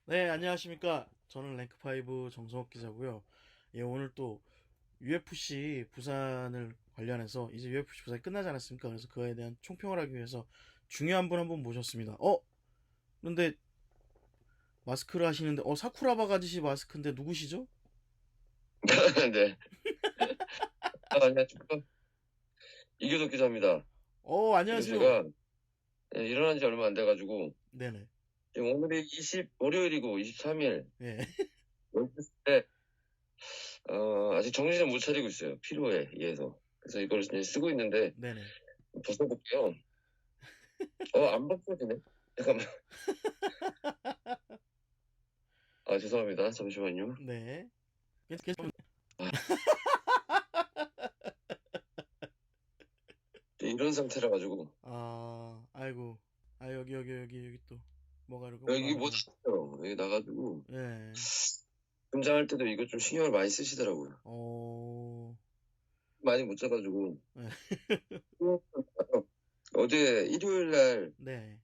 네, 안녕하십니까. 저는 랭크5 정성욱 기자고요. 예, 오늘 또 UFC 부산을 관련해서 이제 UFC 부산이 끝나지 않았습니까? 그래서 그거에 대한 총평을 하기 위해서 중요한 분 한 분 모셨습니다. 그런데 마스크를 하시는데, 사쿠라바 가지시 마스크인데 누구시죠? 네. 안녕하십니까. 이교덕 기자입니다. 지금 안녕하세요. 제가 일어난 지 얼마 안 돼가지고, 네네. 지금 오늘이 월요일이고 23일, 예. 때, 아직 정신을 못 차리고 있어요. 피로에 의해서. 그래서 이걸 이제 쓰고 있는데, 네네. 벗어볼게요. 안 벗겨지네. 잠깐만. 죄송합니다. 잠시만요. 네. 계속, 아, 이런 상태라 가지고, 아이고. 여기 또 뭐가 이렇게 이게 못 올라왔네요. 찾아요. 여기 나가지고, 예. 분장할 때도 이거 좀 신경을 많이 쓰시더라고요. 어, 많이 못 자가지고, 예. 어제 일요일 날 네.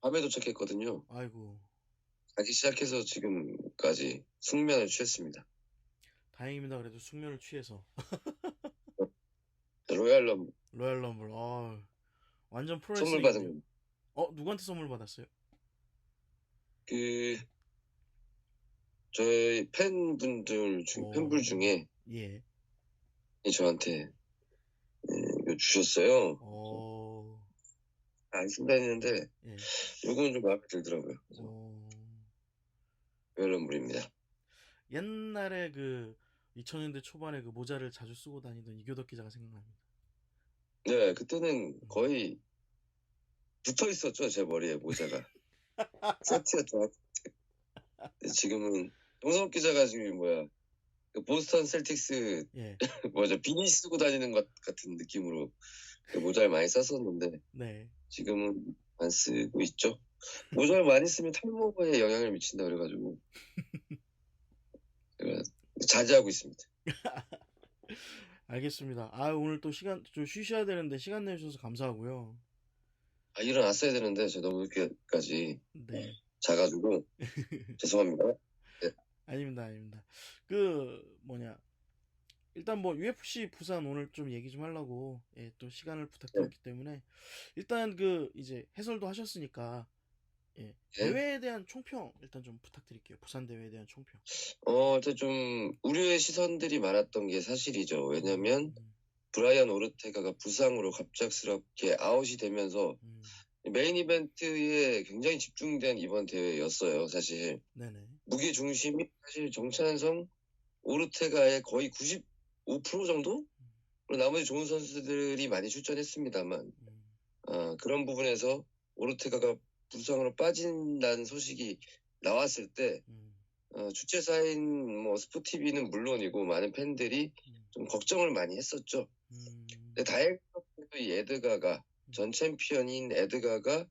밤에 도착했거든요. 아이고. 자기 시작해서 지금까지 숙면을 취했습니다. 다행입니다. 그래도 숙면을 취해서. 로얄럼 로얄 럼블. 완전 선물 받은 프로레슬링이네요. 겁니다. 누구한테 선물 받았어요? 그 저희 팬분 어, 중에 예. 저한테 이거 주셨어요. 어, 안 쓴다 했는데 예. 요거는 좀 마음에 들더라고요. 그래서 어, 로얄럼물입니다. 옛날에 그 2000년대 초반에 그 모자를 자주 쓰고 다니던 이교덕 기자가 생각납니다. 네, 그때는 음. 거의 붙어 있었죠, 제 머리에 모자가. 세트였죠. 근데 지금은 동석 기자가 지금 그 보스턴 셀틱스 예. 비니 쓰고 다니는 것 같은 느낌으로 그 모자를 많이 썼었는데 네. 지금은 안 쓰고 있죠. 모자를 많이 쓰면 탈모에 영향을 미친다 그래가지고 제가 자제하고 있습니다. 알겠습니다. 오늘 또 시간 좀 쉬셔야 되는데 시간 내주셔서 감사하고요. 일어났어야 되는데 제가 너무 늦게까지 네. 자가지고 죄송합니다. 네. 아닙니다, 아닙니다. 그 뭐냐 일단 뭐 UFC 부산 오늘 좀 얘기 좀 하려고 또 시간을 네. 부탁드렸기 때문에 일단 그 이제 해설도 하셨으니까 네. 대회에 대한 총평 일단 좀 부탁드릴게요. 부산 대회에 대한 총평. 일단 좀 우려의 시선들이 많았던 게 사실이죠. 왜냐면 음, 브라이언 오르테가가 부상으로 갑작스럽게 아웃이 되면서 음, 메인 이벤트에 굉장히 집중된 이번 대회였어요. 사실 네네. 무게 중심이 사실 정찬성, 오르테가의 거의 95% 정도? 그리고 나머지 좋은 선수들이 많이 출전했습니다만 음, 그런 부분에서 오르테가가 부상으로 빠진다는 소식이 나왔을 때 음, 주최사인 스포티비는 물론이고 많은 팬들이 음, 좀 걱정을 많이 했었죠. 음, 근데 다행히도 이 에드가가 음, 전 챔피언인 에드가가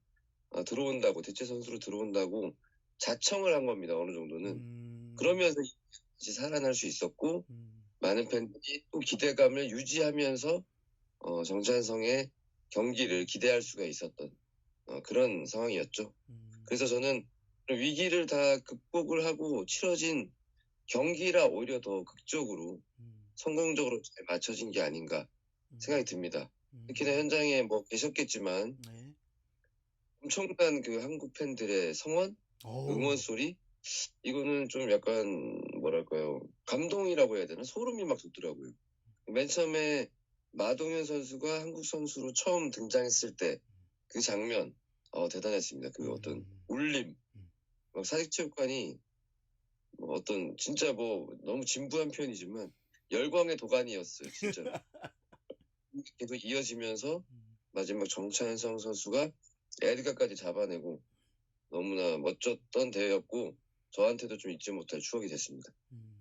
들어온다고 대체 선수로 들어온다고 자청을 한 겁니다. 어느 정도는. 음, 그러면서 다시 살아날 수 있었고 음, 많은 팬들이 또 기대감을 유지하면서 정찬성의 경기를 기대할 수가 있었던 그런 상황이었죠. 음, 그래서 저는 위기를 다 극복을 하고 치러진 경기라 오히려 더 극적으로 음, 성공적으로 잘 맞춰진 게 아닌가 생각이 음, 듭니다. 특히나 음, 현장에 계셨겠지만 네. 엄청난 그 한국 팬들의 성원, 응원 어우, 소리 이거는 좀 약간 뭐랄까요 감동이라고 해야 되나 소름이 막 돋더라고요. 맨 처음에 마동현 선수가 한국 선수로 처음 등장했을 때 그 장면 대단했습니다. 그 어떤 음, 울림, 음, 막 사직체육관이 어떤 진짜 너무 진부한 표현이지만 열광의 도가니였어요, 진짜로. 계속 이어지면서 음, 마지막 정찬성 선수가 에드가까지 잡아내고 너무나 멋졌던 대회였고 저한테도 좀 잊지 못할 추억이 됐습니다. 음.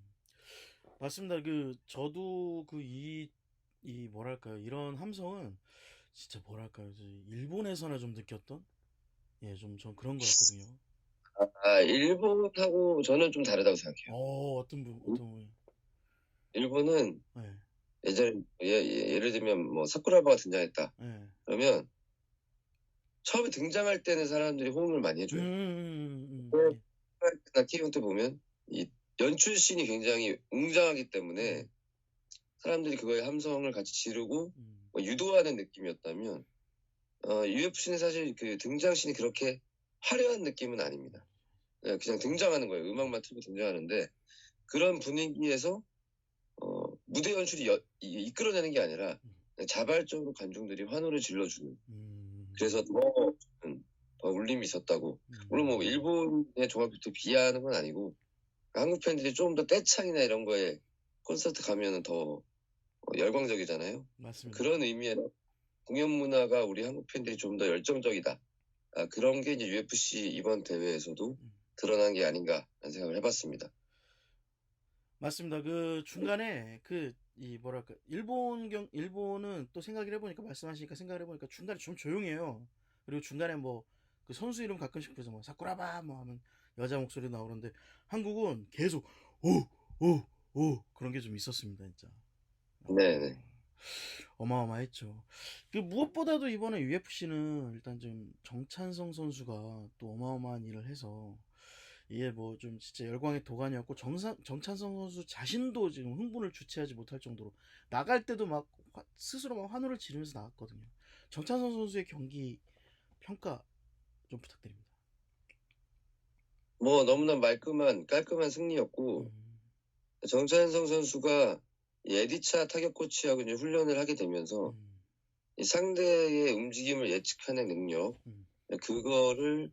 맞습니다. 저도 이 뭐랄까요. 이런 함성은 진짜 뭐랄까요. 일본에서나 좀 느꼈던? 좀 전 그런 거였거든요. 일본하고 저는 좀 다르다고 생각해요. 어떤 분? 일본은 네, 예를 들면 사쿠라바가 등장했다. 네. 그러면 처음에 등장할 때는 사람들이 호응을 많이 해줘요. 예. K1 때 보면 이 연출씬이 굉장히 웅장하기 때문에 사람들이 그거에 함성을 같이 지르고 뭐 유도하는 느낌이었다면 UFC는 사실 그 등장씬이 그렇게 화려한 느낌은 아닙니다. 그냥 등장하는 거예요. 음악만 틀고 등장하는데 그런 분위기에서 무대 연출이 이끌어내는 게 아니라 자발적으로 관중들이 환호를 질러주는. 그래서 더 울림이 있었다고. 물론 뭐 일본의 종합부터 비하하는 건 아니고 한국 팬들이 좀 더 떼창이나 이런 거에 콘서트 가면은 더 열광적이잖아요. 맞습니다. 그런 의미에서 공연 문화가 우리 한국 팬들이 좀 더 열정적이다. 그런 게 이제 UFC 이번 대회에서도 드러난 게 아닌가 라는 생각을 해봤습니다. 맞습니다. 그 중간에 이 뭐랄까 일본은 또 생각을 해보니까 말씀하시니까 생각을 해보니까 중간에 좀 조용해요. 그리고 중간에 뭐 그 선수 이름 가끔씩 부르서 뭐 사쿠라바 뭐 하면 여자 목소리 나오는데 한국은 계속 오 그런 게 좀 있었습니다 진짜. 네네. 어마어마했죠. 그 무엇보다도 이번에 UFC는 일단 좀 정찬성 선수가 또 어마어마한 일을 해서 이게 뭐 좀 진짜 열광의 도가니였고 정찬성 선수 자신도 지금 흥분을 주체하지 못할 정도로 나갈 때도 막 스스로 막 환호를 지르면서 나갔거든요. 정찬성 선수의 경기 평가 좀 부탁드립니다. 뭐 너무나 깔끔한 승리였고 정찬성 선수가 이 에디차 타격 코치하고 이제 훈련을 하게 되면서 이 상대의 움직임을 예측하는 능력, 그거를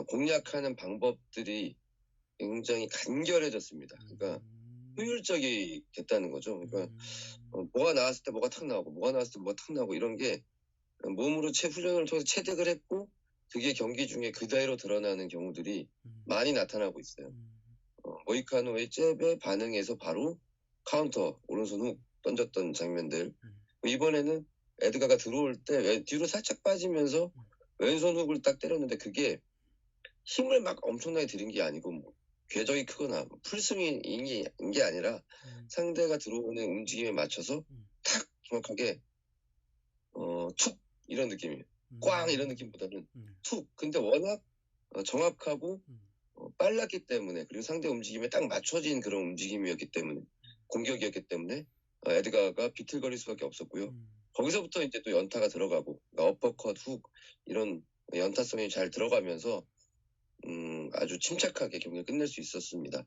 공략하는 방법들이 굉장히 간결해졌습니다. 그러니까 효율적이 됐다는 거죠. 그러니까 뭐가 나왔을 때 뭐가 탁 나오고 뭐가 나왔을 때 뭐가 탁 나오고 이런 게 몸으로 훈련을 통해서 체득을 했고 그게 경기 중에 그대로 드러나는 경우들이 많이 나타나고 있어요. 모이카노의 잽에 반응해서 바로 카운터 오른손 훅 던졌던 장면들. 이번에는 에드가가 들어올 때 뒤로 살짝 빠지면서 왼손 훅을 딱 때렸는데 그게 힘을 막 엄청나게 들인 게 아니고 뭐 궤적이 크거나 풀스윙인 게 아니라 상대가 들어오는 움직임에 맞춰서 탁 정확하게 툭 이런 느낌이에요. 꽝 이런 느낌보다는 툭. 근데 워낙 정확하고 빨랐기 때문에 그리고 상대 움직임에 딱 맞춰진 그런 움직임이었기 때문에 공격이었기 때문에 에드가가 비틀거릴 수밖에 없었고요. 거기서부터 이제 또 연타가 들어가고 그러니까 어퍼컷 훅 이런 연타성이 잘 들어가면서 아주 침착하게 경기를 끝낼 수 있었습니다.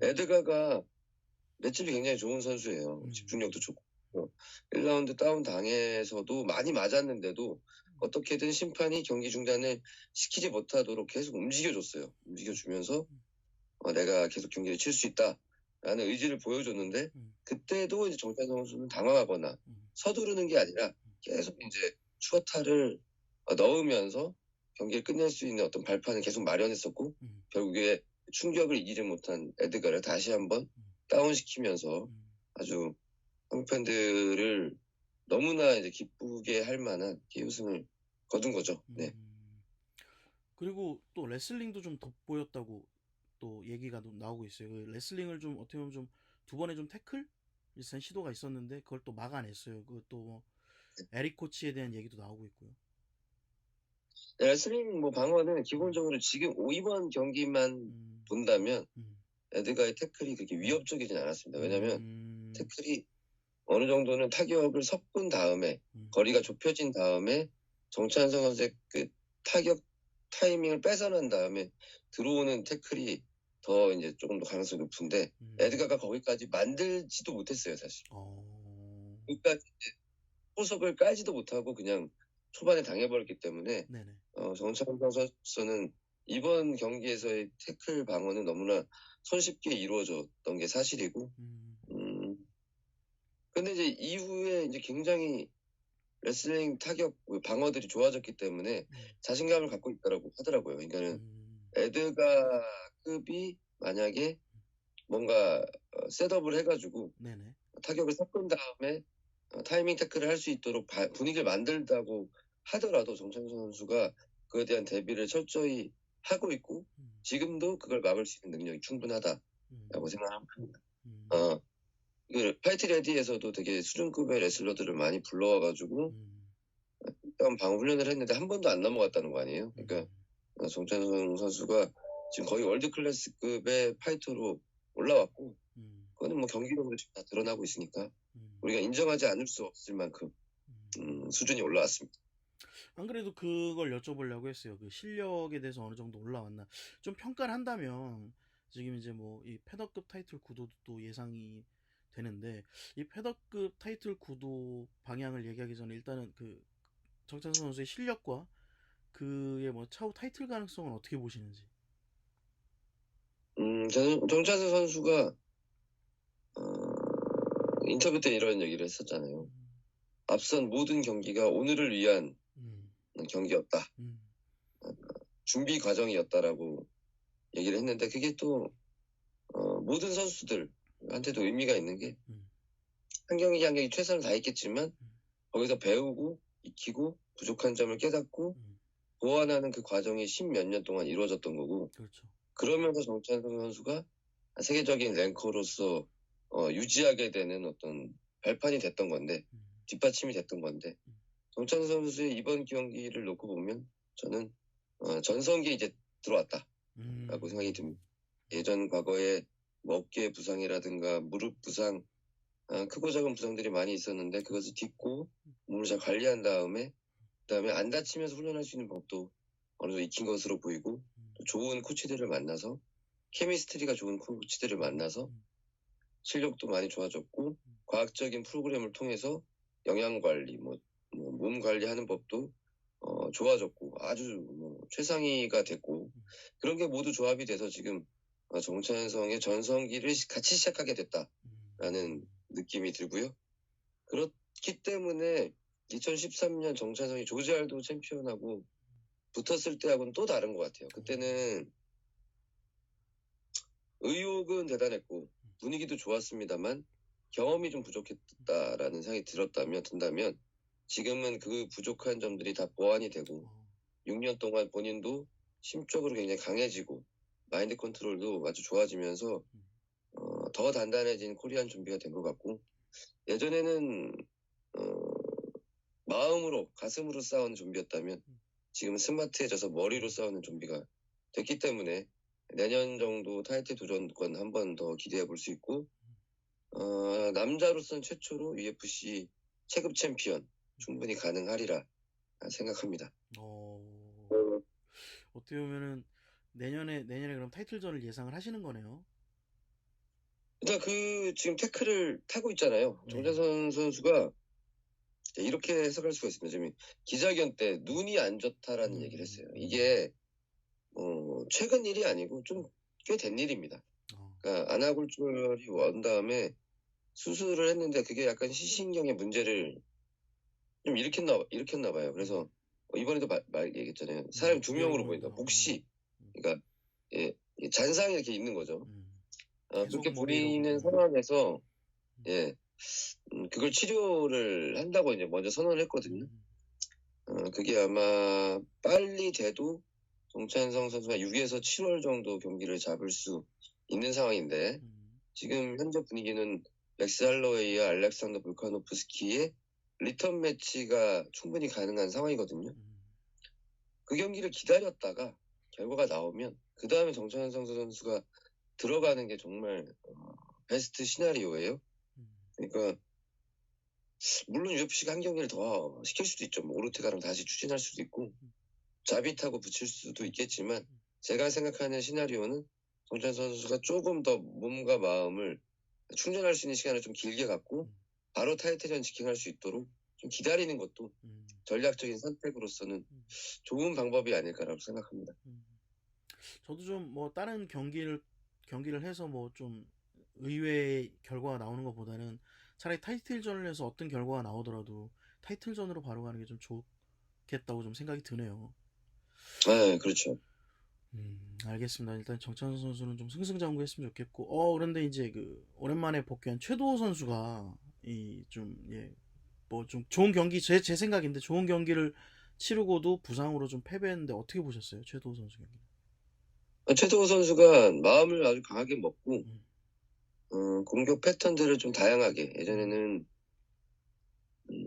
에드가가 맷집이 굉장히 좋은 선수예요. 집중력도 좋고 1라운드 다운 당해서도 많이 맞았는데도 어떻게든 심판이 경기 중단을 시키지 못하도록 계속 움직여줬어요. 움직여주면서 내가 계속 경기를 칠 수 있다라는 의지를 보여줬는데 그때도 이제 정찬성 선수는 당황하거나 서두르는 게 아니라 계속 이제 추가타를 넣으면서 경기를 끝낼 수 있는 어떤 발판을 계속 마련했었고 결국에 충격을 이기지 못한 에드가를 다시 한번 다운시키면서 아주 한국 팬들을 너무나 이제 기쁘게 할 만한 우승을 거둔 거죠. 네. 그리고 또 레슬링도 좀 돋보였다고 또 얘기가 나오고 있어요. 그 레슬링을 좀 어떻게 보면 좀 두 번의 좀 태클 비슷한 시도가 있었는데 그걸 또 막아냈어요. 그또 뭐 에릭 코치에 대한 얘기도 나오고 있고요. 레슬링 뭐 방어는 기본적으로 지금 5이번 경기만 본다면 에드가의 태클이 그렇게 위협적이진 않았습니다. 왜냐면 태클이 어느 정도는 타격을 섞은 다음에 거리가 좁혀진 다음에 정찬성 선수의 그 타격 타이밍을 뺏어난 다음에 들어오는 태클이 더 이제 조금 더 가능성이 높은데 에드가가 거기까지 만들지도 못했어요 사실. 그러니까 포석을 깔지도 못하고 그냥 초반에 당해버렸기 때문에 정찬성 선수는 이번 경기에서의 태클 방어는 너무나 손쉽게 이루어졌던 게 사실이고 근데 이제 이후에 이제 굉장히 레슬링 타격 방어들이 좋아졌기 때문에 자신감을 갖고 있다라고 하더라고요. 그러니까는 에드가급이 만약에 뭔가 셋업을 해가지고 타격을 섞은 다음에 타이밍 태클을 할 수 있도록 분위기를 만들다고 하더라도 정찬성 선수가 그에 대한 대비를 철저히 하고 있고 지금도 그걸 막을 수 있는 능력이 충분하다라고 생각합니다. 그 파이트 레디에서도 되게 수준급의 레슬러들을 많이 불러와가지고 방어 훈련을 했는데 한 번도 안 넘어갔다는 거 아니에요? 그러니까 정찬성 선수가 지금 거의 월드 클래스급의 파이터로 올라왔고, 그거는 뭐 경기력으로 지금 다 드러나고 있으니까 우리가 인정하지 않을 수 없을 만큼 수준이 올라왔습니다. 안 그래도 그걸 여쭤보려고 했어요. 그 실력에 대해서 어느 정도 올라왔나. 좀 평가를 한다면, 지금 이제 뭐, 이 패더급 타이틀 구도도 또 예상이 되는데, 이 패더급 타이틀 구도 방향을 얘기하기 전에 일단은 그, 정찬성 선수의 실력과 그의 뭐, 차후 타이틀 가능성은 어떻게 보시는지. 저는 정찬수 선수가 인터뷰 때 이런 얘기를 했었잖아요. 앞선 모든 경기가 오늘을 위한 경기였다. 준비 과정이었다라고 얘기를 했는데, 그게 또 모든 선수들한테도 의미가 있는 게, 한 경기 한 경기 최선을 다했겠지만 거기서 배우고 익히고 부족한 점을 깨닫고 보완하는 그 과정이 10몇 년 동안 이루어졌던 거고, 그렇죠. 그러면서 정찬성 선수가 세계적인 랭커로서 유지하게 되는 어떤 발판이 됐던 건데, 뒷받침이 됐던 건데, 정찬성 선수의 이번 경기를 놓고 보면 저는 전성기에 이제 들어왔다라고 생각이 듭니다. 예전 과거에 뭐 어깨 부상이라든가 무릎 부상, 크고 작은 부상들이 많이 있었는데 그것을 딛고 몸을 잘 관리한 다음에, 그다음에 안 다치면서 훈련할 수 있는 법도 어느 정도 익힌 것으로 보이고, 또 좋은 코치들을 만나서 케미스트리가 좋은 코치들을 만나서 실력도 많이 좋아졌고, 과학적인 프로그램을 통해서 영양 관리, 몸 관리하는 법도 좋아졌고, 아주 뭐 최상위가 됐고, 그런 게 모두 조합이 돼서 지금 정찬성의 전성기를 같이 시작하게 됐다라는 느낌이 들고요. 그렇기 때문에 2013년 정찬성이 조지 알도 챔피언하고 붙었을 때하고는 또 다른 것 같아요. 그때는 의욕은 대단했고 분위기도 좋았습니다만 경험이 좀 부족했다라는 생각이 든다면, 지금은 그 부족한 점들이 다 보완이 되고 6년 동안 본인도 심적으로 굉장히 강해지고 마인드 컨트롤도 아주 좋아지면서 더 단단해진 코리안 좀비가 된 것 같고, 예전에는 마음으로 가슴으로 싸우는 좀비였다면 지금은 스마트해져서 머리로 싸우는 좀비가 됐기 때문에 내년 정도 타이틀 도전권 한 번 더 기대해 볼 수 있고, 남자로서는 최초로 UFC 체급 챔피언 충분히 가능하리라 생각합니다. 어떻게 보면은 내년에 그럼 타이틀전을 예상을 하시는 거네요. 그러니까 그 지금 태클을 타고 있잖아요. 네. 정찬선 선수가 이렇게 해석할 수가 있습니다. 지금 기자회견 때 눈이 안 좋다라는 얘기를 했어요. 이게 최근 일이 아니고 좀 꽤 된 일입니다. 그러니까 안아골절이 온 다음에 수술을 했는데 그게 약간 시신경에 문제를 좀 일으켰나 봐요. 그래서 이번에도 얘기했잖아요. 사람이 두 명으로 보인다. 몫이, 그러니까 예, 잔상이 이렇게 있는 거죠. 그렇게 보이는 상황에서 그걸 치료를 한다고 이제 먼저 선언을 했거든요. 그게 아마 빨리 돼도 정찬성 선수가 6에서 7월 정도 경기를 잡을 수 있는 상황인데, 지금 현재 분위기는 맥스 할로웨이와 알렉산더 볼카노프스키의 리턴 매치가 충분히 가능한 상황이거든요. 그 경기를 기다렸다가 결과가 나오면 그 다음에 정찬성 선수가 들어가는 게 정말 베스트 시나리오예요. 그러니까 물론 UFC가 한 경기를 더 시킬 수도 있죠. 뭐 오르테가랑 다시 추진할 수도 있고 자빗하고 붙일 수도 있겠지만, 제가 생각하는 시나리오는 정찬성 선수가 조금 더 몸과 마음을 충전할 수 있는 시간을 좀 길게 갖고 바로 타이틀전 지킹할 수 있도록 좀 기다리는 것도 전략적인 선택으로서는 좋은 방법이 아닐까라고 생각합니다. 저도 좀 뭐 다른 경기를 해서 뭐 좀 의외의 결과가 나오는 것보다는 차라리 타이틀전을 해서 어떤 결과가 나오더라도 타이틀전으로 바로 가는 게 좀 좋겠다고 좀 생각이 드네요. 네, 그렇죠. 알겠습니다. 일단 정찬성 선수는 좀 승승장구했으면 좋겠고, 그런데 이제 그 오랜만에 복귀한 최도호 선수가 뭐 좀 좋은 경기, 제 생각인데 좋은 경기를 치르고도 부상으로 좀 패배했는데 어떻게 보셨어요, 최도호 선수 경기? 최도호 선수가 마음을 아주 강하게 먹고 공격 패턴들을 좀 다양하게, 예전에는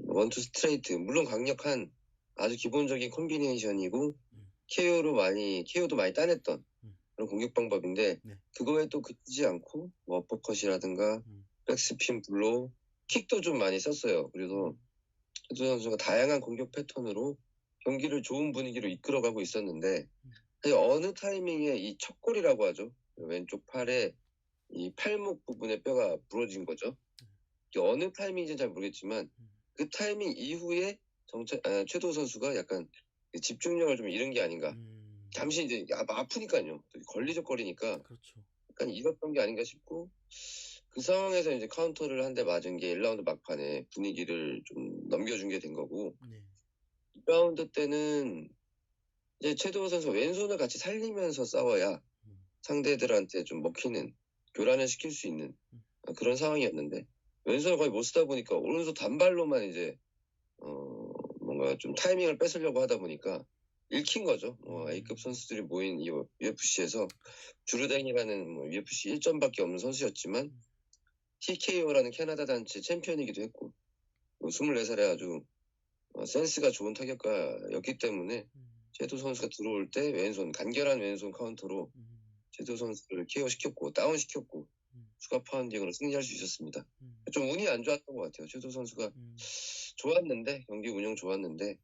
원투 스트레이트, 물론 강력한 아주 기본적인 콤비네이션이고 KO도 많이 따냈던 그런 공격 방법인데 네. 그거에 또 그치지 않고 뭐 어퍼컷이라든가 백스핀 블로우, 킥도 좀 많이 썼어요. 그래서 최도 선수가 다양한 공격 패턴으로 경기를 좋은 분위기로 이끌어가고 있었는데 어느 타이밍에 이 척골이라고 하죠. 왼쪽 팔에 이 팔목 부분에 뼈가 부러진 거죠. 이게 어느 타이밍인지는 잘 모르겠지만 그 타이밍 이후에 최도 선수가 약간 집중력을 좀 잃은 게 아닌가. 잠시 이제 아프니까요. 걸리적거리니까 그렇죠. 약간 잃었던 게 아닌가 싶고 그 상황에서 이제 카운터를 한 대 맞은 게 1라운드 막판에 분위기를 좀 넘겨준 게 된 거고 네. 2라운드 때는 이제 최도호 선수가 왼손을 같이 살리면서 싸워야 상대들한테 좀 먹히는 교란을 시킬 수 있는 그런 상황이었는데 왼손을 거의 못 쓰다 보니까 오른손 단발로만 이제 뭔가 좀 타이밍을 뺏으려고 하다 보니까 읽힌 거죠. A급 선수들이 모인 이 UFC에서 주르댕이라는 UFC 1점밖에 없는 선수였지만 TKO라는 캐나다 단체 챔피언이기도 했고 24살에 아주 센스가 좋은 타격가였기 때문에 최도 선수가 들어올 때 간결한 왼손 카운터로 최도 선수를 KO 시켰고 다운시켰고 추가 파운딩으로 승리할 수 있었습니다. 좀 운이 안 좋았던 것 같아요. 최도 선수가 좋았는데 경기 운영 좋았는데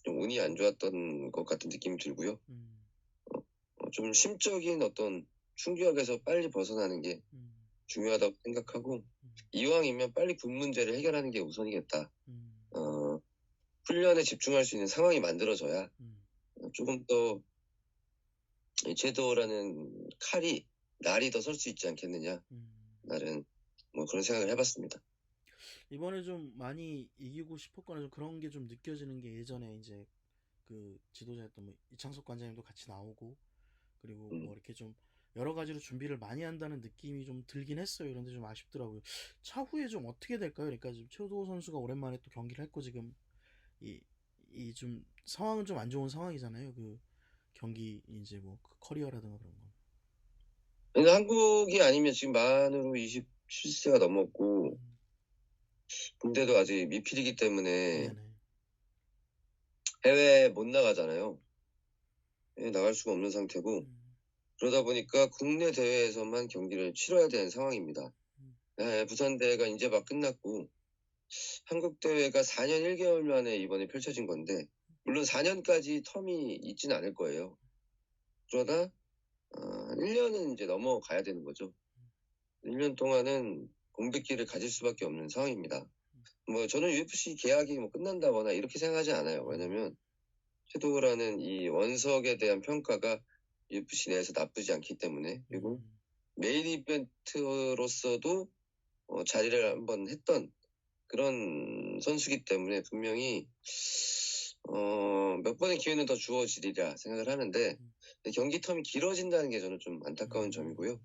좀 운이 안 좋았던 것 같은 느낌이 들고요. 좀 심적인 어떤 충격에서 빨리 벗어나는 게 중요하다고 생각하고 이왕이면 빨리 군 문제를 해결하는 게 우선이겠다. 훈련에 집중할 수 있는 상황이 만들어져야 조금 더 제도라는 칼이 날이 더 설 수 있지 않겠느냐. 나는 뭐 그런 생각을 해봤습니다. 이번에 좀 많이 이기고 싶었거나 좀 그런 게 좀 느껴지는 게 예전에 이제 그 지도자였던 뭐 이창석 관장님도 같이 나오고 그리고 뭐 이렇게 좀 여러 가지로 준비를 많이 한다는 느낌이 좀 들긴 했어요. 그런데 좀 아쉽더라고요. 차후에 좀 어떻게 될까요? 그러니까 지금 최도호 선수가 오랜만에 또 경기를 했고 지금 이 좀 상황은 좀 안 좋은 상황이잖아요. 그 경기 이제 뭐그 커리어라든가 그런 거. 근데 한국이 아니면 지금 만으로 27세가 넘었고 군대도 아직 미필이기 때문에 네네. 해외에 못 나가잖아요. 해외 나갈 수가 없는 상태고 그러다 보니까 국내 대회에서만 경기를 치러야 되는 상황입니다. 부산 대회가 이제 막 끝났고 한국 대회가 4년 1개월 만에 이번에 펼쳐진 건데 물론 4년까지 텀이 있지는 않을 거예요. 그러다 1년은 이제 넘어가야 되는 거죠. 1년 동안은 공백기를 가질 수밖에 없는 상황입니다. 뭐 저는 UFC 계약이 뭐 끝난다거나 이렇게 생각하지 않아요. 왜냐면 최도라는 이 원석에 대한 평가가 UFC 내에서 나쁘지 않기 때문에 그리고 메인 이벤트로서도 자리를 한번 했던 그런 선수기 때문에 분명히 몇 번의 기회는 더 주어지리라 생각을 하는데 경기 텀이 길어진다는 게 저는 좀 안타까운 점이고요.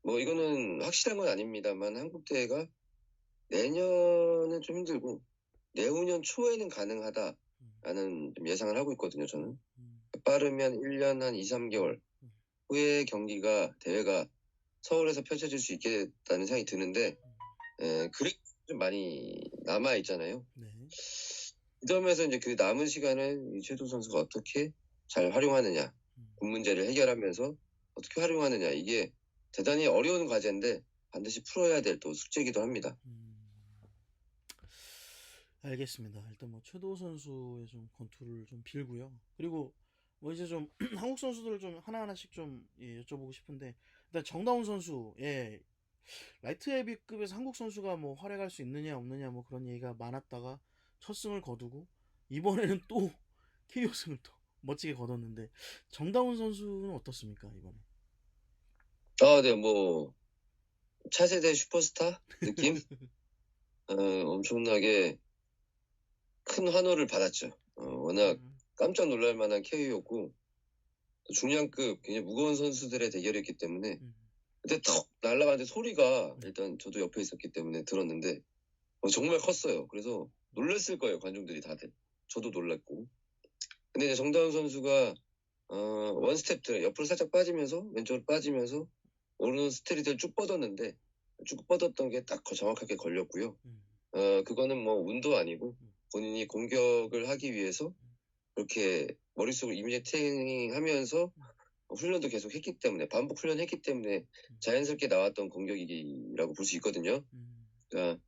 뭐 이거는 확실한 건 아닙니다만 한국 대회가 내년은 좀 힘들고 내후년 초에는 가능하다라는 좀 예상을 하고 있거든요. 저는 빠르면 1년 한 2, 3개월 후에 대회가 서울에서 펼쳐질 수 있겠다는 생각이 드는데 그래 좀 많이 남아 있잖아요. 네. 그 점에서 이제 그 남은 시간을 최도 선수가 어떻게 잘 활용하느냐, 군 문제를 해결하면서 어떻게 활용하느냐 이게 대단히 어려운 과제인데 반드시 풀어야 될 또 숙제이기도 합니다. 알겠습니다. 일단 뭐 최도 선수의 좀 건투를 좀 빌고요. 그리고 뭐 이제 좀 한국 선수들을 좀 하나하나씩 좀 여쭤보고 싶은데 일단 정다운 선수, 라이트 헤비급에서 한국 선수가 뭐 활약할 수 있느냐 없느냐 뭐 그런 얘기가 많았다가 첫 승을 거두고 이번에는 또 KO승을 또 멋지게 거뒀는데 정다운 선수는 어떻습니까 이번에? 네, 뭐 차세대 슈퍼스타 느낌? 엄청나게 큰 환호를 받았죠. 워낙 깜짝 놀랄 만한 KO였고 중량급 굉장히 무거운 선수들의 대결이었기 때문에 근데 턱 날아가는데 소리가 일단 저도 옆에 있었기 때문에 들었는데 정말 컸어요. 그래서 놀랐을 거예요. 관중들이 다들. 저도 놀랐고. 근데 이제 정다운 선수가 원스텝 옆으로 살짝 빠지면서 왼쪽으로 빠지면서 오른 스테리드를 쭉 뻗었는데 쭉 뻗었던 게 딱 정확하게 걸렸고요. 그거는 뭐 운도 아니고 본인이 공격을 하기 위해서 그렇게 머릿속을 이미지 트레이닝 하면서 훈련도 계속 했기 때문에, 반복 훈련했기 때문에 자연스럽게 나왔던 공격이라고 볼 수 있거든요. 그러니까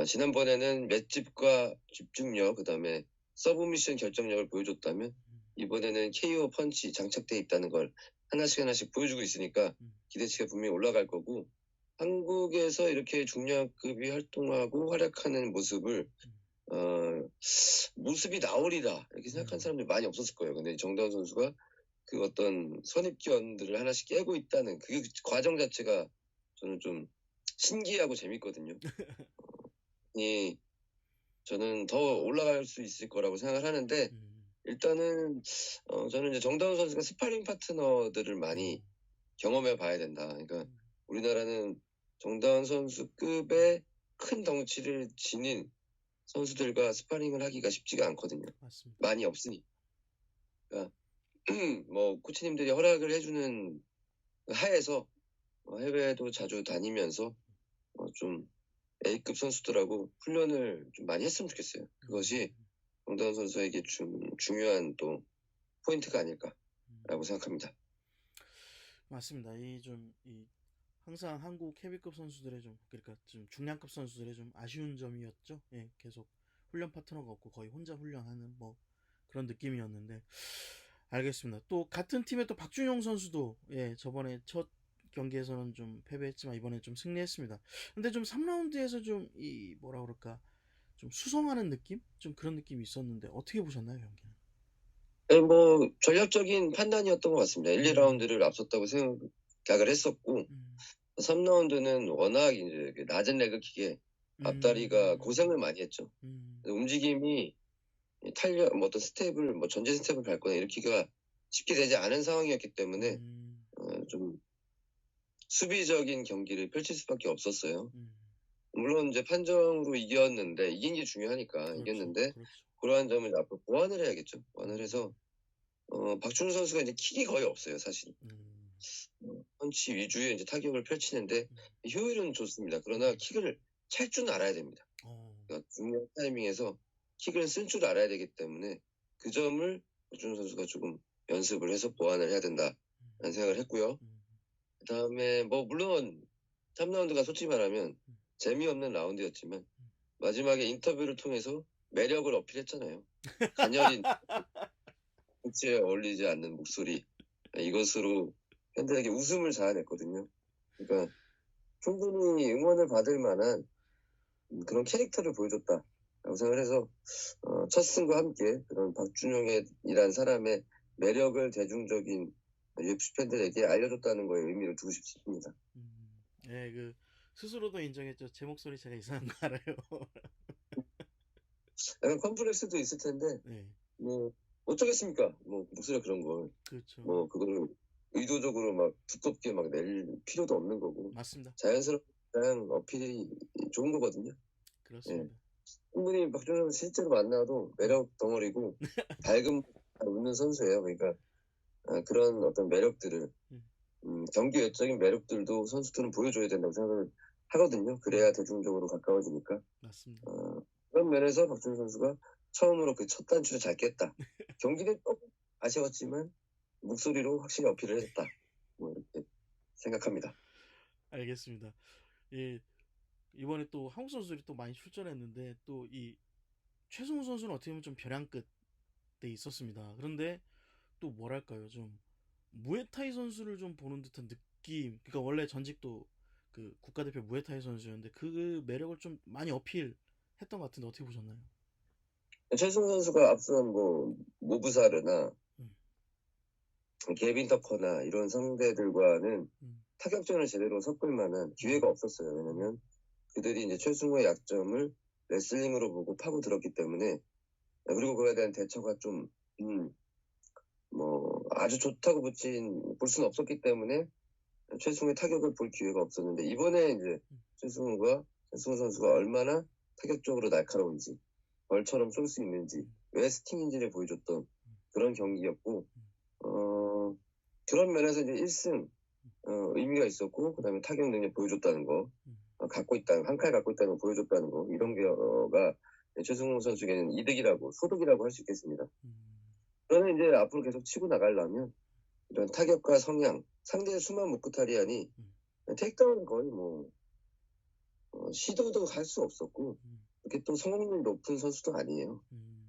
지난번에는 맷집과 집중력, 그다음에 서브미션 결정력을 보여줬다면 이번에는 KO 펀치 장착돼 있다는 걸 하나씩 보여주고 있으니까 기대치가 분명히 올라갈 거고, 한국에서 이렇게 중량급이 활동하고 활약하는 모습이 나오리라 이렇게 생각한 사람들이 많이 없었을 거예요. 근데 정다운 선수가 그 어떤 선입견들을 하나씩 깨고 있다는 그 과정 자체가 저는 좀 신기하고 재밌거든요. 저는 더 올라갈 수 있을 거라고 생각을 하는데, 일단은 저는 이제 정다운 선수가 스파링 파트너들을 많이 경험해 봐야 된다. 그러니까 우리나라는 정다운 선수급의 큰 덩치를 지닌 선수들과 스파링을 하기가 쉽지가 않거든요. 맞습니다. 많이 없으니. 그러니까 뭐 코치님들이 허락을 해주는 하에서 해외도 자주 다니면서 좀 A급 선수들하고 훈련을 좀 많이 했으면 좋겠어요. 그것이 정다운 선수에게 중요한 또 포인트가 아닐까라고 생각합니다. 맞습니다. 항상 한국 헤비급 선수들의 그러니까 좀 중량급 선수들의 좀 아쉬운 점이었죠. 예, 계속 훈련 파트너가 없고 거의 혼자 훈련하는 뭐 그런 느낌이었는데, 알겠습니다. 또 같은 팀의 또 박준용 선수도 저번에 첫 경기에서는 좀 패배했지만 이번에 좀 승리했습니다. 근데 좀 3라운드에서 좀 뭐라 그럴까 좀 수성하는 느낌? 좀 그런 느낌이 있었는데 어떻게 보셨나요, 경기는? 네, 뭐 전략적인 판단이었던 것 같습니다. 1, 2라운드를 앞섰다고 생각을 했었고, 3라운드는 워낙 이제 낮은 레그킥에 앞다리가 고생을 많이 했죠. 움직임이 어떤 스텝을, 전진 스텝을 밟거나 이렇게가 쉽게 되지 않은 상황이었기 때문에 좀 수비적인 경기를 펼칠 수밖에 없었어요. 물론 이제 판정으로 이겼는데, 이긴 게 중요하니까 그렇죠, 이겼는데, 그렇죠. 그러한 점을 앞으로 보완을 해야겠죠. 보완을 해서 박준호 선수가 이제 킥이 거의 없어요, 사실. 펀치 위주의 이제 타격을 펼치는데 효율은 좋습니다. 그러나 킥을 찰 줄 알아야 됩니다. 그러니까 중요한 타이밍에서 킥을 쓸 줄 알아야 되기 때문에 그 점을 박준호 선수가 조금 연습을 해서 보완을 해야 된다라는 생각을 했고요. 그다음에 뭐 물론 3라운드가 솔직히 말하면 재미없는 라운드였지만 마지막에 인터뷰를 통해서 매력을 어필했잖아요. 가녀린 코치에 어울리지 않는 목소리, 이것으로 팬들에게 웃음을 자아냈거든요. 그러니까 충분히 응원을 받을 만한 그런 캐릭터를 보여줬다라고 생각을 해서 첫 승과 함께 그런 박준영이라는 사람의 매력을 대중적인 UFC 팬들에게 알려줬다는 거에 의미를 두고 싶습니다. 그 스스로도 인정했죠. 제 목소리 제가 이상한 거 알아요. 약간 컴플렉스도 있을 텐데 네, 뭐 어쩌겠습니까? 뭐 목소리가 그런 걸 그렇죠. 뭐 그거를 의도적으로 막 두껍게 막 낼 필요도 없는 거고, 맞습니다. 자연스럽게 어필이 좋은 거거든요. 그렇습니다. 충분히 박준호 선수 실제로 만나도 매력 덩어리고 밝은 웃는 선수예요. 그러니까 그런 어떤 매력들을 경기 외적인 매력들도 선수들은 보여줘야 된다고 생각을 하거든요. 그래야 대중적으로 가까워지니까. 맞습니다. 그런 면에서 박준호 선수가 처음으로 그 첫 단추를 잘 깼다. 경기는 조금 아쉬웠지만 목소리로 확실히 어필을 했다. 뭐 이렇게 생각합니다. 알겠습니다. 이번에 또 한국 선수들이 또 많이 출전했는데 또 이 최승우 선수는 어떻게 보면 좀 벼랑 끝에 있었습니다. 그런데 또 뭐랄까요, 좀 무에타이 선수를 좀 보는 듯한 느낌. 그러니까 원래 전직도 그 국가대표 무에타이 선수였는데 그 매력을 좀 많이 어필했던 것 같은데 어떻게 보셨나요? 최승우 선수가 앞선 뭐 모브사르나 개빈 터커나 이런 상대들과는 타격전을 제대로 섞을 만한 기회가 없었어요. 왜냐면 그들이 이제 최승우의 약점을 레슬링으로 보고 파고들었기 때문에, 그리고 그거에 대한 대처가 좀 뭐 아주 좋다고 볼 수는 없었기 때문에 최승우의 타격을 볼 기회가 없었는데, 이번에 이제 최승우 선수가 얼마나 타격적으로 날카로운지, 벌처럼 쏠 수 있는지, 왜 스팅인지를 보여줬던 그런 경기였고, 그런 면에서 이제 1승 의미가 있었고, 그다음에 타격 능력 보여줬다는 거, 한 칼 갖고 있다는 거 보여줬다는 거, 이런 게가 최승우 선수에게는 소득이라고 할 수 있겠습니다. 그러면 이제 앞으로 계속 치고 나가려면 이런 타격과 성향, 상대의 수만 무크타리안이 테이크다운은 거의 뭐 시도도 할 수 없었고 그렇게 또 성공률 높은 선수도 아니에요.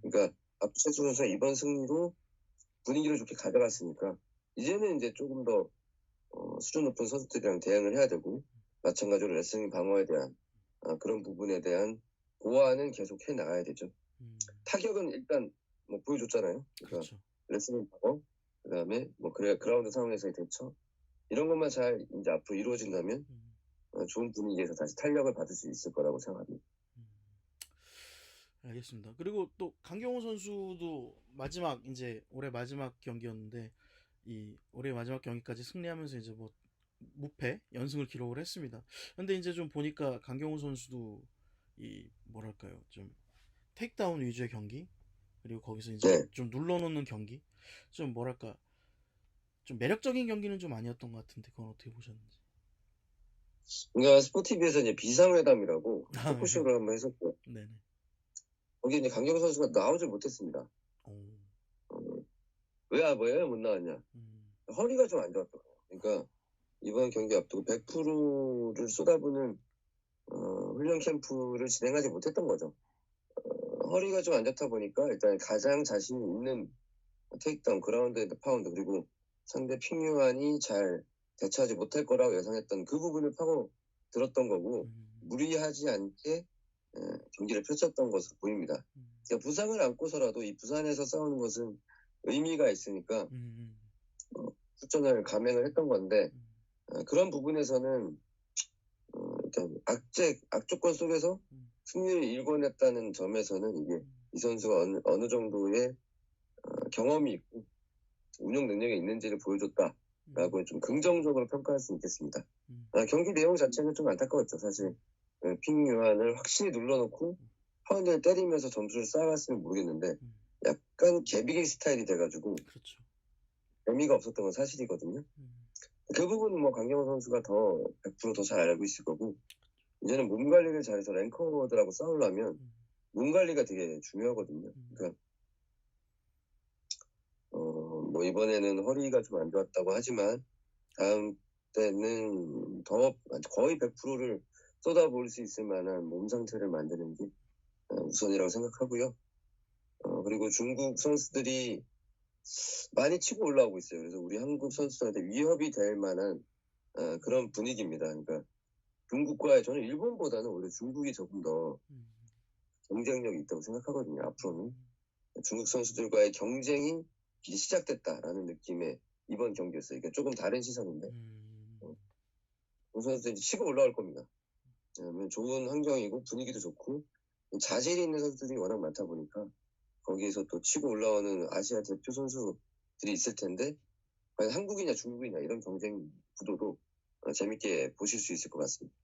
그러니까 압구체수 선수가 이번 승리로 분위기를 좋게 가져갔으니까 이제는 이제 조금 더 수준 높은 선수들이랑 대응을 해야 되고 마찬가지로 레슬링 방어에 대한 그런 부분에 대한 보완은 계속 해 나가야 되죠. 타격은 일단 뭐 보여줬잖아요. 그러니까 그렇죠. 레슬링 방어, 그다음에 뭐 그래 그라운드 상황에서의 대처 이런 것만 잘 이제 앞으로 이루어진다면 좋은 분위기에서 다시 탄력을 받을 수 있을 거라고 생각합니다. 알겠습니다. 그리고 또 강경호 선수도 마지막 이제 올해 마지막 경기였는데 이 올해 마지막 경기까지 승리하면서 이제 뭐 무패 연승을 기록을 했습니다. 근데 이제 좀 보니까 강경호 선수도 이 뭐랄까요 좀 테이크다운 위주의 경기 그리고 거기서 이제 네. 좀 눌러놓는 경기 좀 뭐랄까 좀 매력적인 경기는 좀 아니었던 것 같은데 그건 어떻게 보셨는지. 그러니까 스포티비에서 이제 비상회담이라고 아, 토크쇼를 한번 했었고 네네. 거기 이제 강경 선수가 나오질 못했습니다. 오, 왜 못 나왔냐? 허리가 좀 안 좋았더라고요. 그러니까 이번 경기 앞두고 100%를 쏟아부는 훈련 캠프를 진행하지 못했던 거죠. 허리가 좀 안 좋다 보니까 일단 가장 자신 있는 테이크다운, 그라운드 앤드 파운드 그리고 상대 핑유안이 잘 대처하지 못할 거라고 예상했던 그 부분을 파고 들었던 거고 무리하지 않게 경기를 펼쳤던 것으로 보입니다. 그러니까 부상을 안고서라도 이 부산에서 싸우는 것은 의미가 있으니까 출전을 감행을 했던 건데 그런 부분에서는 일단 악조건 속에서 승리를 일궈냈다는 점에서는 이게 이 선수가 어느 정도의 경험이 있고 운영 능력이 있는지를 보여줬다라고 좀 긍정적으로 평가할 수 있겠습니다. 경기 내용 자체는 좀 안타까웠죠. 사실 핑유안을 확실히 눌러놓고 파운드를 때리면서 점수를 쌓아갔으면 모르겠는데 약간 개비기 스타일이 돼가지고 그렇죠. 의미가 없었던 건 사실이거든요. 그 부분은 뭐 강경호 선수가 더 100%더 잘 알고 있을 거고 이제는 몸 관리를 잘해서 랭커들하고 싸우려면 몸 관리가 되게 중요하거든요. 그러니까 뭐 이번에는 허리가 좀 안 좋았다고 하지만 다음 때는 더 거의 100%를 쏟아부을 수 있을 만한 몸 상태를 만드는 게 우선이라고 생각하고요. 그리고 중국 선수들이 많이 치고 올라오고 있어요. 그래서 우리 한국 선수들한테 위협이 될 만한 그런 분위기입니다. 그러니까 중국과의 저는 일본보다는 오히려 중국이 조금 더 경쟁력이 있다고 생각하거든요. 앞으로는 중국 선수들과의 경쟁이 이제 시작됐다라는 느낌의 이번 경기였어요. 그러니까 조금 다른 시선인데 중국 선수들이 치고 올라올 겁니다. 왜냐하면 좋은 환경이고 분위기도 좋고 자질이 있는 선수들이 워낙 많다 보니까 거기에서 또 치고 올라오는 아시아 대표 선수들이 있을 텐데 과연 한국이냐 중국이냐 이런 경쟁 구도도 재밌게 보실 수 있을 것 같습니다.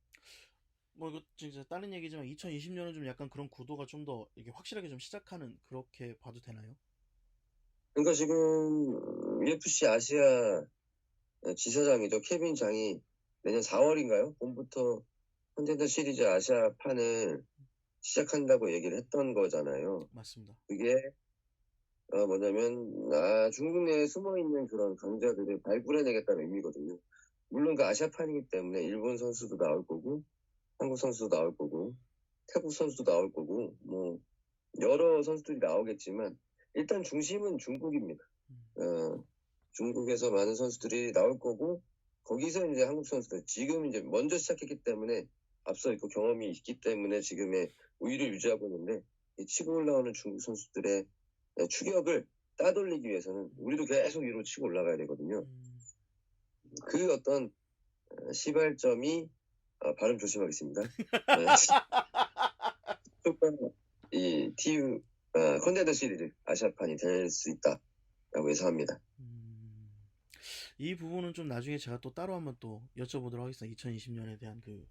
뭐 이거 진짜 다른 얘기지만 2020년은 좀 약간 그런 구도가 좀 더 이게 확실하게 좀 시작하는 그렇게 봐도 되나요? 그러니까 지금 UFC 아시아 지사장이죠. 케빈 장이 내년 4월인가요? 봄부터 컨텐더 시리즈 아시아판을 시작한다고 얘기를 했던 거잖아요. 맞습니다. 그게 뭐냐면 중국 내에 숨어있는 그런 강자들을 발굴해내겠다는 의미거든요. 물론 그 아시아판이기 때문에 일본 선수도 나올 거고 한국 선수도 나올 거고 태국 선수도 나올 거고 뭐 여러 선수들이 나오겠지만 일단 중심은 중국입니다. 중국에서 많은 선수들이 나올 거고 거기서 이제 한국 선수들 지금 이제 먼저 시작했기 때문에 앞서 있고 경험이 있기 때문에 지금의 우위를 유지하고 있는데 이 치고 올라오는 중국 선수들의 추격을 따돌리기 위해서는 우리도 계속 위로 치고 올라가야 되거든요. 그 어떤 시발점이 발음 조심하겠습니다. 이 TU 컨텐더 시리즈 아시아판이 될 수 있다라고 예상합니다. 이 부분은 좀 나중에 제가 또 따로 한번 또 여쭤보도록 하겠습니다. 2020년에 대한 그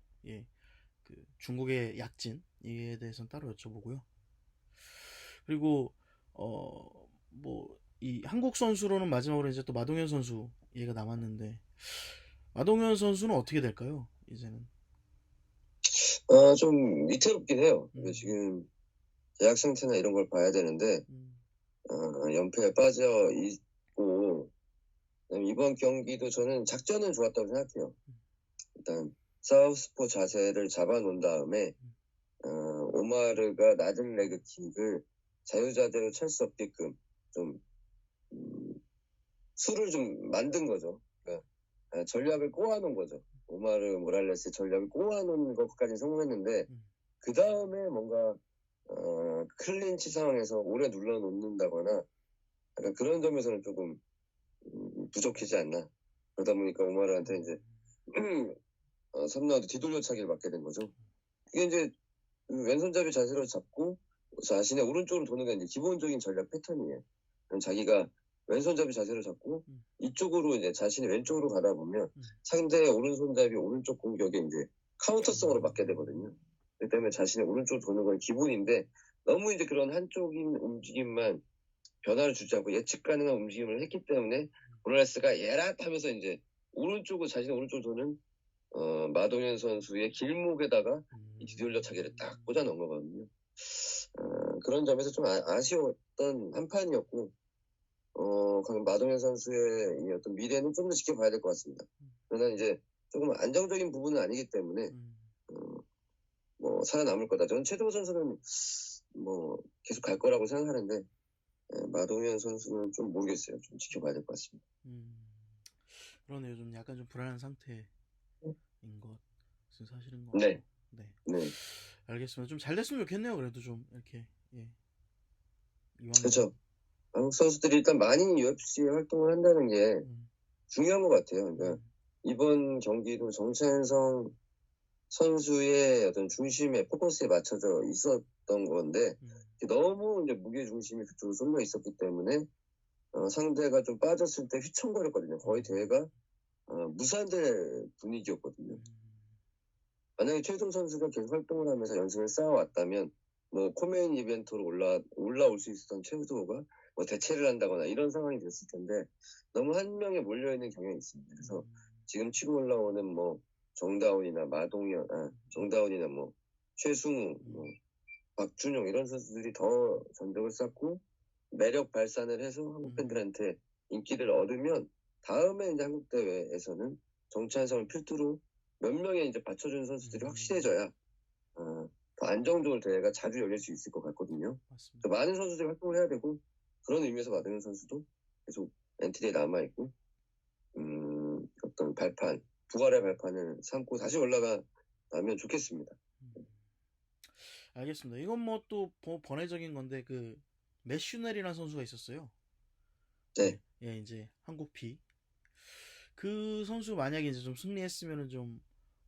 중국의 약진에 대해서는 따로 여쭤보고요. 그리고 뭐 이 한국 선수로는 마지막으로 이제 또 마동현 선수 얘기가 남았는데 마동현 선수는 어떻게 될까요? 이제는 좀 위태롭긴 해요. 지금 계약 상태나 이런 걸 봐야 되는데 연패에 빠져 있고 그다음에 이번 경기도 저는 작전은 좋았다고 생각해요. 일단 사우스포 자세를 잡아놓은 다음에 오마르가 낮은 레그킥을 자유자재로 찰 수 없게끔 좀 수를 좀 만든 거죠. 그러니까 전략을 꼬아놓은 거죠. 오마르 모랄레스의 전략을 꼬아놓은 것까지 성공했는데 그 다음에 뭔가 클린치 상황에서 오래 눌러놓는다거나 약간 그런 점에서는 조금 부족하지 않나. 그러다 보니까 오마르한테 이제 3라운드 뒤돌려차기를 맞게 된 거죠. 이게 이제 왼손잡이 자세로 잡고 자신의 오른쪽으로 도는 게 이제 기본적인 전략 패턴이에요. 그럼 자기가 왼손잡이 자세로 잡고 이쪽으로 이제 자신이 왼쪽으로 가다 보면 상대의 오른손잡이 오른쪽 공격에 이제 카운터성으로 맞게 되거든요. 그렇기 때문에 자신의 오른쪽으로 도는 건 기본인데 너무 이제 그런 한쪽인 움직임만 변화를 주지 않고 예측 가능한 움직임을 했기 때문에 모랄레스가 예랏 하면서 이제 오른쪽으로 자신의 오른쪽으로 도는 마동현 선수의 길목에다가 이 뒤돌려차기를 딱 꽂아 넣은 거거든요. 그런 점에서 좀 아쉬웠던 한 판이었고, 마동현 선수의 이 어떤 미래는 좀 더 지켜봐야 될 것 같습니다. 그러나 이제 조금 안정적인 부분은 아니기 때문에, 뭐, 살아남을 거다. 저는 최동호 선수는 뭐, 계속 갈 거라고 생각하는데, 마동현 선수는 좀 모르겠어요. 좀 지켜봐야 될 것 같습니다. 그러네요. 좀 약간 좀 불안한 상태인 것은 사실인 것 같고. 네. 네. 네. 알겠습니다. 좀 잘 됐으면 좋겠네요. 그래도 좀 이렇게 예. 이왕 그렇죠. 한국 선수들이 일단 많이 UFC에 활동을 한다는 게 중요한 것 같아요. 그러니까 이번 경기도 정찬성 선수의 어떤 중심에 포커스에 맞춰져 있었던 건데 너무 이제 무게 중심이 그쪽으로 쏠려 있었기 때문에 상대가 좀 빠졌을 때 휘청거렸거든요. 거의 대회가 무산될 분위기였거든요. 만약에 최종 선수가 계속 활동을 하면서 연승을 쌓아왔다면 뭐 코메인 이벤트로 올라올 수 있었던 최우도가 뭐 대체를 한다거나 이런 상황이 됐을 텐데 너무 한 명에 몰려있는 경향이 있습니다. 그래서 지금 치고 올라오는 뭐 정다운이나 정다운이나 뭐 최승우, 뭐 박준용 이런 선수들이 더 전적을 쌓고 매력 발산을 해서 한국 팬들한테 인기를 얻으면 다음에 이제 한국 대회에서는 정찬성을 필두로 몇 명의 이제 받쳐주는 선수들이 확실해져야 더 안정적으로 대회가 자주 열릴 수 있을 것 같거든요. 맞습니다. 많은 선수들이 활동을 해야 되고 그런 의미에서 마동현 선수도 계속 엔트리에 남아있고 어떤 발판, 부활의 발판을 삼고 다시 올라가면 좋겠습니다. 알겠습니다. 이건 뭐 또 번외적인 건데 그 매슈넬이라는 선수가 있었어요. 네. 예, 이제 한국 피. 그 선수 만약에 이제 좀 승리했으면은 좀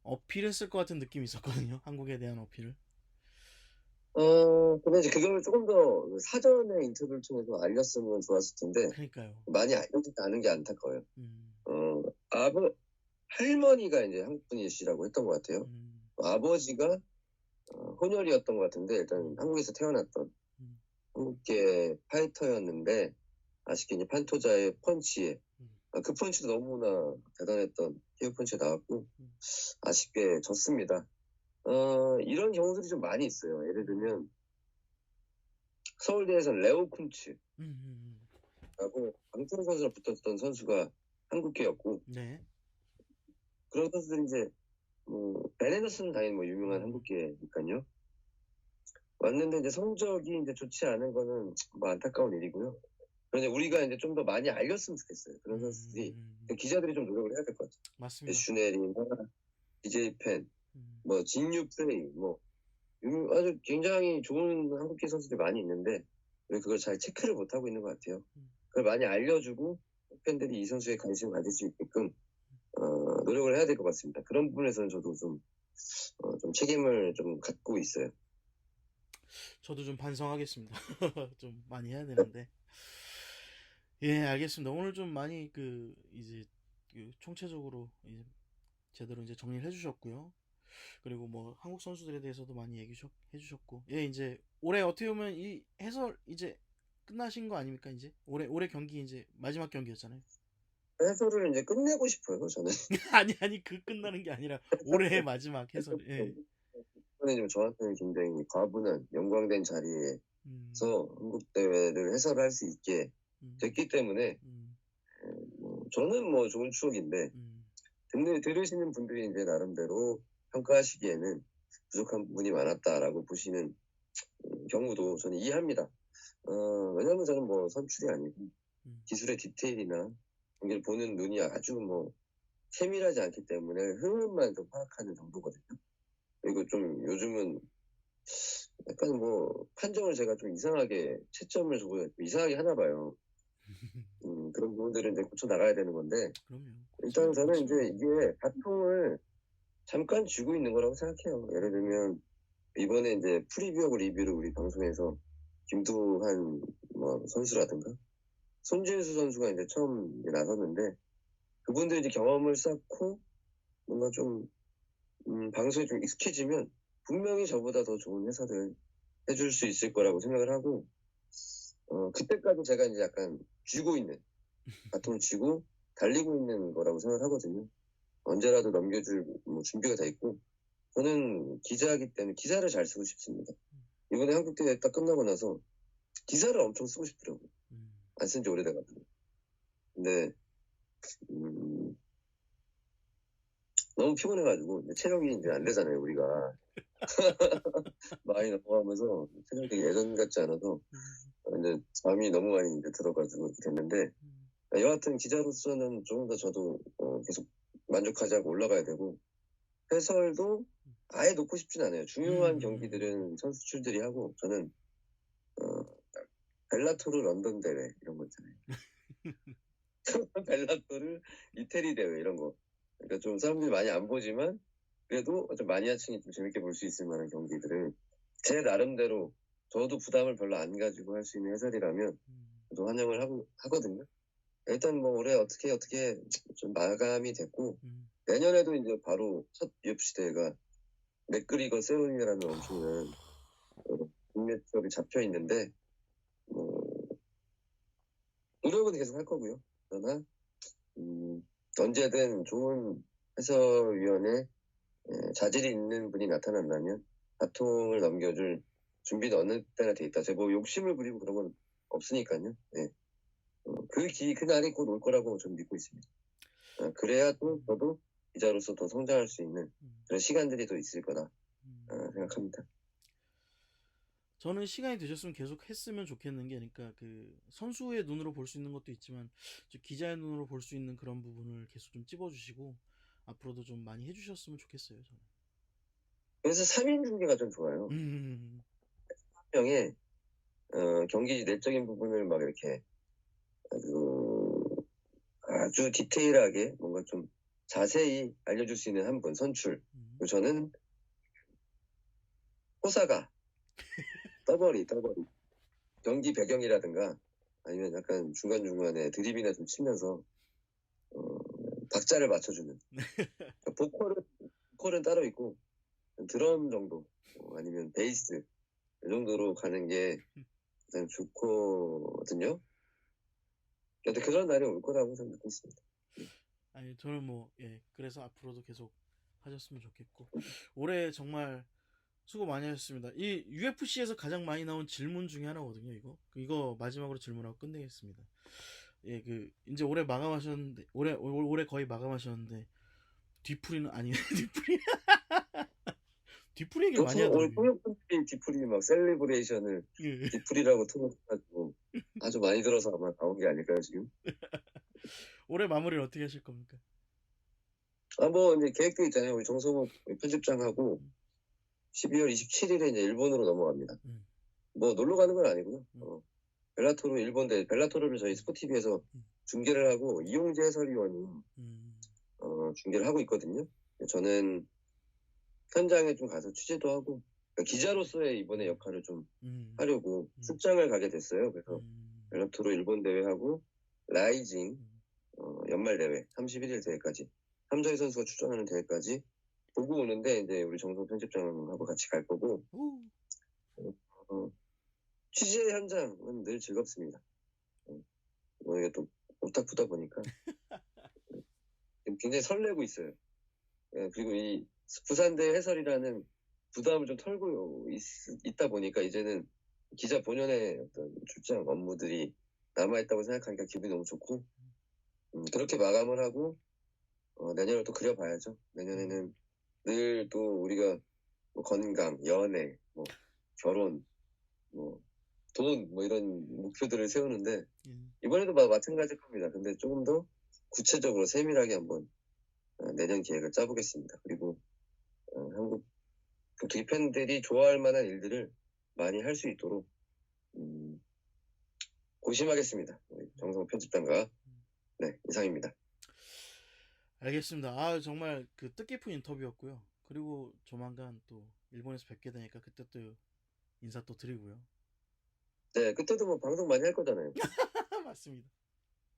어필했을 것 같은 느낌이 있었거든요. 한국에 대한 어필을. 근데 이제 그걸 조금 더 사전에 인터뷰를 통해서 알렸으면 좋았을 텐데 그러니까요. 많이 알려지지 않은 게 안타까워요. 할머니가 이제 한국분이시라고 했던 것 같아요. 아버지가 혼혈이었던 것 같은데 일단 한국에서 태어났던 한국계 파이터였는데 아쉽게 이제 판토자의 펀치에 그 펀치도 너무나 대단했던 KO 펀치가 나왔고 아쉽게 졌습니다. 이런 경우들이 좀 많이 있어요. 예를 들면 서울대에서 레오 쿤츠라고 강철 선수랑 붙었던 선수가 한국계였고 네. 그런 선수들이 이제 베네더스는 당연히 뭐 유명한 한국계니까요. 왔는데 이제 성적이 이제 좋지 않은 거는 뭐 안타까운 일이고요. 그런데 우리가 이제 좀 더 많이 알렸으면 좋겠어요. 그런 선수들이 기자들이 좀 노력을 해야 될 것 같아요. 맞습니다. 슈넬이나 BJ 펜, 뭐 진유 플레이, 뭐 아주 굉장히 좋은 한국계 선수들이 많이 있는데 왜 그걸 잘 체크를 못 하고 있는 것 같아요. 그걸 많이 알려주고 팬들이 이 선수에 관심을 가질 수 있게끔 노력을 해야 될 것 같습니다. 그런 부분에서는 저도 좀 책임을 좀 갖고 있어요. 저도 좀 반성하겠습니다. 좀 많이 해야 되는데. 예, 알겠습니다. 오늘 좀 많이 이제 총체적으로 이제 제대로 이제 정리를 해주셨고요. 그리고 뭐 한국 선수들에 대해서도 많이 해주셨고, 예, 이제 올해 어떻게 보면 이 해설 이제 끝나신 거 아닙니까? 이제 올해 경기 이제 마지막 경기였잖아요. 해설을 이제 끝내고 싶어요, 저는. 아니 그 끝나는 게 아니라 올해의 마지막 해설. 예. 이번에 좀 저한테는 굉장히 과분한 영광된 자리에서 한국 대회를 해설할 수 있게 됐기 때문에 저는 뭐 좋은 추억인데, 음, 들으시는 분들이 이제 나름대로 평가하시기에는 부족한 부분이 많았다라고 보시는 경우도 저는 이해합니다. 왜냐면 저는 뭐 선출이 아니고 음, 기술의 디테일이나 경기를 보는 눈이 아주 뭐 세밀하지 않기 때문에 흐름만 좀 파악하는 정도거든요. 그리고 좀 요즘은 약간 뭐 판정을 제가 좀 이상하게 채점을 주고 이상하게 하나 봐요. 그런 부분들은 이제 고쳐 나가야 되는 건데 그럼요. 일단 저는 고치면 이제 이게 바통을 잠깐 쥐고 있는 거라고 생각해요. 예를 들면 이번에 이제 프리뷰하고 리뷰를 우리 방송에서 김두한 뭐 선수라든가 손진수 선수가 이제 처음 이제 나섰는데 그분들이 이제 경험을 쌓고 뭔가 좀 방송에 좀 익숙해지면 분명히 저보다 더 좋은 해설을 해줄 수 있을 거라고 생각을 하고 그때까지 제가 이제 약간 쥐고 있는 바통을 쥐고 달리고 있는 거라고 생각을 하거든요. 언제라도 넘겨줄 뭐 준비가 돼 있고 저는 기자이기 때문에 기사를 잘 쓰고 싶습니다. 이번에 한국대회 딱 끝나고 나서 기사를 엄청 쓰고 싶더라고요. 음, 안 쓴 지 오래돼가지고. 근데 음, 너무 피곤해가지고 이제 체력이 이제 안 되잖아요 우리가. 많이 넘어가면서 체력이 예전 같지 않아서 음, 이제 잠이 너무 많이 이제 들어가지고 이렇게 됐는데 음, 여하튼 기자로서는 조금 더 저도 계속 만족하지 않고 올라가야 되고 해설도 아예 놓고 싶진 않아요. 중요한 음, 경기들은 선수출들이 하고 저는 어, 벨라토르 런던 대회 이런 거 있잖아요. 벨라토르 이태리 대회 이런 거. 그러니까 좀 사람들이 많이 안 보지만 그래도 좀 마니아층이 좀 재밌게 볼 수 있을 만한 경기들을 제 나름대로 저도 부담을 별로 안 가지고 할 수 있는 해설이라면 저도 환영을 하거든요. 일단 뭐 올해 어떻게 좀 마감이 됐고 음, 내년에도 이제 바로 첫 UFC 대회가 맥그리거 세훈이라는 엄청난 국내 수업이 잡혀 있는데 뭐 노력은 계속 할 거고요. 그러나 언제든 좋은 해설위원회 자질이 있는 분이 나타난다면 바통을 넘겨줄 준비도 어느 때나 돼 있다. 제가 뭐 욕심을 부리고 그런 건 없으니까요. 예. 그날이 곧 올 거라고 저는 믿고 있습니다. 그래야 또 저도 기자로서 더 성장할 수 있는 음, 그런 시간들이 더 있을 거다 음. 생각합니다. 저는 시간이 되셨으면 계속 했으면 좋겠는 게, 그러니까 그 선수의 눈으로 볼 수 있는 것도 있지만 저 기자의 눈으로 볼 수 있는 그런 부분을 계속 좀 찝어주시고 앞으로도 좀 많이 해주셨으면 좋겠어요, 저는. 그래서 3인 중계가 좀 좋아요. 음, 한 명의 경기 내적인 부분을 막 이렇게 아주 디테일하게 뭔가 좀 자세히 알려줄 수 있는 한 분 선출. 음, 그리고 저는 호사가 떠버리 경기 배경이라든가 아니면 약간 중간중간에 드립이나 좀 치면서 어, 박자를 맞춰주는 그러니까 보컬은 따로 있고 드럼 정도 아니면 베이스 이 정도로 가는 게 가장 좋거든요. 근데 그런 날이 올 거라고 저는 믿고 있습니다. 아니 저는 뭐 예, 그래서 앞으로도 계속 하셨으면 좋겠고 올해 정말 수고 많이 하셨습니다. 이 UFC에서 가장 많이 나온 질문 중에 하나거든요, 이거 마지막으로 질문하고 끝내겠습니다. 예, 그 이제 올해 마감하셨는데 올해 거의 마감하셨는데 뒤풀이는 아니 뒤풀이 얘기를 많이 오늘 하더라고요. 통역분들이 디프리 막 셀리브레이션을 예. 디프리라고 통역해가지고 아주 많이 들어서 아마 나온 게 아닐까요 지금? 올해 마무리를 어떻게 하실 겁니까? 뭐 이제 계획도 있잖아요. 우리 정성호 편집장하고 음, 12월 27일에 이제 일본으로 넘어갑니다. 음, 뭐 놀러 가는 건 아니고요. 음, 벨라토르를 저희 음, 스포티비에서 음, 중계를 하고 이용재 해설위원이 음, 중계를 하고 있거든요. 저는 현장에 좀 가서 취재도 하고 그러니까 기자로서의 이번에 음, 역할을 좀 음, 하려고 음, 출장을 가게 됐어요. 그래서 음, 벨라토르 일본 대회하고 라이징 음. 연말 대회 31일 대회까지 함정희 선수가 출전하는 대회까지 보고 오는데 이제 우리 정성 편집장하고 같이 갈 거고 오, 어, 취재 현장은 늘 즐겁습니다. 이게 또 오타쿠다 보니까 굉장히 설레고 있어요. 그리고 이 부산대 해설이라는 부담을 좀 털고 있다 보니까 이제는 기자 본연의 어떤 출장 업무들이 남아있다고 생각하니까 기분이 너무 좋고 그렇게 마감을 하고 내년을 또 그려봐야죠. 내년에는 늘 또 우리가 뭐 건강, 연애, 뭐 결혼, 뭐 돈, 뭐 이런 목표들을 세우는데 예. 이번에도 마찬가지일 겁니다. 근데 조금 더 구체적으로 세밀하게 한번 내년 계획을 짜보겠습니다. 그리고 한국 격투기 팬들이 좋아할 만한 일들을 많이 할 수 있도록 고심하겠습니다. 우리 정성호 편집장과 네, 이상입니다. 알겠습니다. 아, 정말 그 뜻깊은 인터뷰였고요. 그리고 조만간 또 일본에서 뵙게 되니까 그때 또 인사 또 드리고요. 네, 그때도 뭐 방송 많이 할 거잖아요. 맞습니다.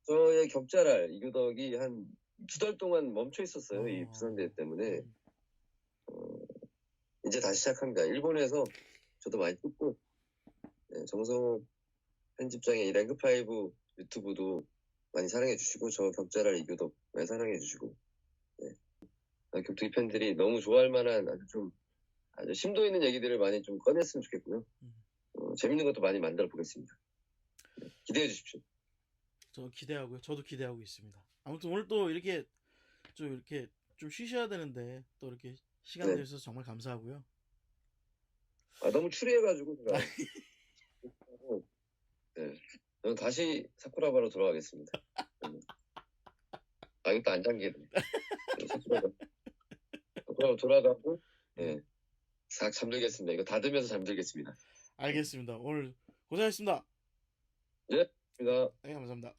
저의 격자랄 이교덕이 한 2달 동안 멈춰 있었어요. 이 어, 부산대회 때문에. 이제 다시 시작합니다. 일본에서 저도 많이 찍고, 네, 정성호 편집장의 이 랭크5 유튜브도 많이 사랑해 주시고, 저 격자랄 이교덕 많이 사랑해 주시고, 네. 격투기 팬들이 너무 좋아할 만한 아주 심도 있는 얘기들을 많이 좀 꺼냈으면 좋겠고요. 재밌는 것도 많이 만들어 보겠습니다. 네, 기대해 주십시오. 저 기대하고요. 저도 기대하고 있습니다. 아무튼 오늘 또 이렇게 좀 쉬셔야 되는데 또 이렇게 시간 네. 내주셔서 정말 감사하고요. 너무 추리해가지고 제가 네, 저는 다시 사쿠라바로 돌아가겠습니다. 이것도 안 잠기네. 사쿠라바 돌아가고 네, 싹 잠들겠습니다. 이거 닫으면서 잠들겠습니다. 알겠습니다. 오늘 고생하셨습니다. 네, 감사합니다. 네, 감사합니다.